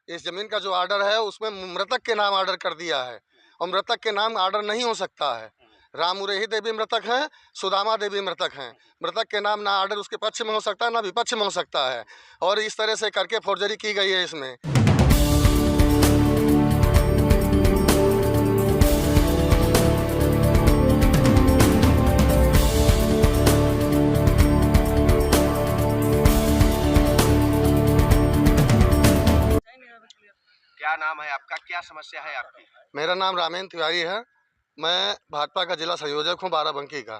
इस ज़मीन का जो ऑर्डर है उसमें मृतक के नाम ऑर्डर कर दिया है और मृतक के नाम ऑर्डर नहीं हो सकता है। रामुरेही देवी मृतक हैं, सुदामा देवी मृतक हैं। मृतक के नाम ना ऑर्डर उसके पक्ष में हो सकता है ना विपक्ष में हो सकता है और इस तरह से करके फोर्जरी की गई है इसमें। क्या नाम है आपका, क्या समस्या है आपकी? मेरा नाम रामेंद्र तिवारी है। मैं भाजपा का जिला संयोजक हूँ बाराबंकी का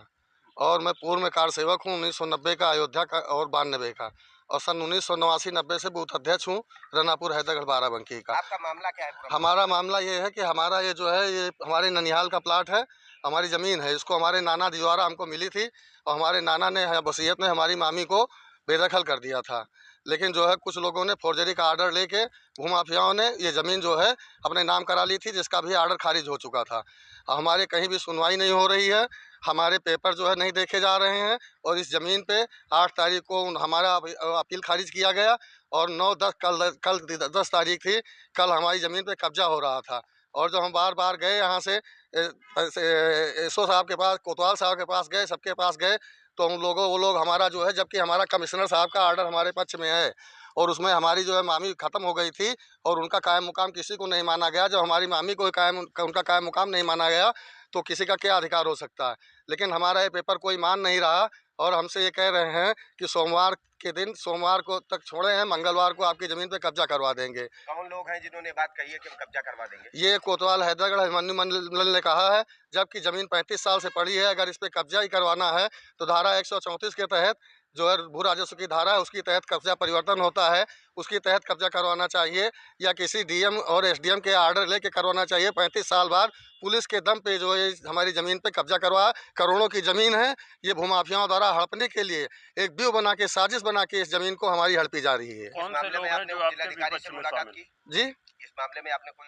और मैं पूर्व में कार सेवक हूँ 1990 का अयोध्या का और 92 का और सन 1989-90 से बूथ अध्यक्ष हूँ रनापुर हैदरगढ़ बाराबंकी का। आपका मामला क्या है? हमारा मामला ये है कि हमारा ये जो है ये हमारे ननिहाल का प्लाट है, हमारी ज़मीन है। इसको हमारे नाना जी द्वारा हमको मिली थी और हमारे नाना ने वसीयत में हमारी मामी को बेदखल कर दिया था। लेकिन जो है कुछ लोगों ने फोर्जरी का आर्डर लेके भूमाफियाओं ने ये ज़मीन जो है अपने नाम करा ली थी, जिसका भी आर्डर खारिज हो चुका था। हमारे कहीं भी सुनवाई नहीं हो रही है, हमारे पेपर जो है नहीं देखे जा रहे हैं और इस ज़मीन पे 8 तारीख को हमारा अपील खारिज किया गया और 9-10 कल 10 तारीख थी। कल हमारी ज़मीन पे कब्जा हो रहा था और जब हम बार बार गए यहाँ से एसओ साहब के पास, कोतवाल साहब के पास गए, सबके पास गए तो वो लोग हमारा जो है, जबकि हमारा कमिश्नर साहब का आर्डर हमारे पक्ष में है और उसमें हमारी जो है मामी ख़त्म हो गई थी और उनका कायम मुकाम किसी को नहीं माना गया। जब हमारी मामी को उनका कायम मुकाम नहीं माना गया तो किसी का क्या अधिकार हो सकता है। लेकिन हमारा ये पेपर कोई मान नहीं रहा और हमसे ये कह रहे हैं कि सोमवार के दिन, सोमवार को तक छोड़े हैं, मंगलवार को आपकी ज़मीन पे कब्जा करवा देंगे। कौन लोग हैं जिन्होंने बात कही है कि हम कब्जा करवा देंगे? ये कोतवाल हैदरगढ़ अभिमन्यु मंडल ने कहा है, जबकि ज़मीन 35 साल से पड़ी है। अगर इस पे कब्जा ही करवाना है तो धारा 134 के तहत जो है भू राजस्व की धारा है उसकी तहत कब्जा परिवर्तन होता है, उसकी तहत कब्जा करवाना चाहिए या किसी डीएम और एसडीएम के आर्डर लेके करवाना चाहिए। 35 साल बाद पुलिस के दम पे जो है हमारी ज़मीन पे कब्जा करवा, करोड़ों की ज़मीन है, ये भूमाफियाओं द्वारा हड़पने के लिए एक व्यूह बना के, साजिश बना के इस ज़मीन को हमारी हड़पी जा रही है। कौन से लोग हैं जो आपके जिलाधिकारी से मुलाकात की? जी, इस मामले में आपने कोई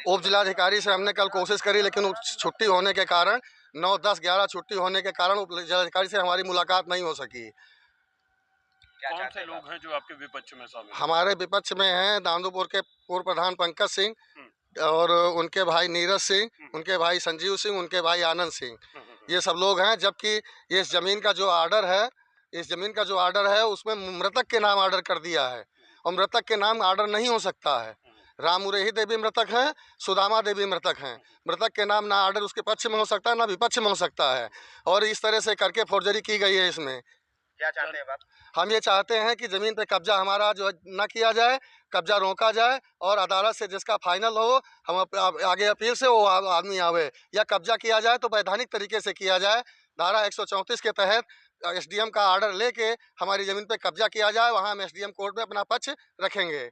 उप जिलाधिकारी से हमने कल कोशिश करी, लेकिन छुट्टी होने के कारण 9, 10, 11 छुट्टी होने के कारण उप जिलाधिकारी से हमारी मुलाकात नहीं हो सकी। कौन से लोग हैं जो आपके विपक्ष में शामिल? हमारे विपक्ष में हैं दांदूपुर के पूर्व प्रधान पंकज सिंह और उनके भाई नीरज सिंह, उनके भाई संजीव सिंह, उनके भाई आनंद सिंह, ये सब लोग हैं। जबकि इस ज़मीन का जो आर्डर है, इस ज़मीन का जो आर्डर है उसमें मृतक के नाम ऑर्डर कर दिया है और मृतक के नाम ऑर्डर नहीं हो सकता है। रामुरेही देवी मृतक हैं, सुदामा देवी मृतक हैं। मृतक के नाम ना ऑर्डर उसके पक्ष में हो सकता है ना विपक्ष में हो सकता है और इस तरह से करके फोर्जरी की गई है इसमें। क्या चाहते हैं आप? हम ये चाहते हैं कि ज़मीन पे कब्जा हमारा जो है ना किया जाए, कब्जा रोका जाए और अदालत से जिसका फाइनल हो, हम आगे अपील से वो आदमी आवे, या कब्जा किया जाए तो वैधानिक तरीके से किया जाए। धारा 134 के तहत एसडीएम का आर्डर लेके हमारी ज़मीन पे कब्जा किया जाए, वहाँ हम एसडीएम कोर्ट में अपना पक्ष रखेंगे।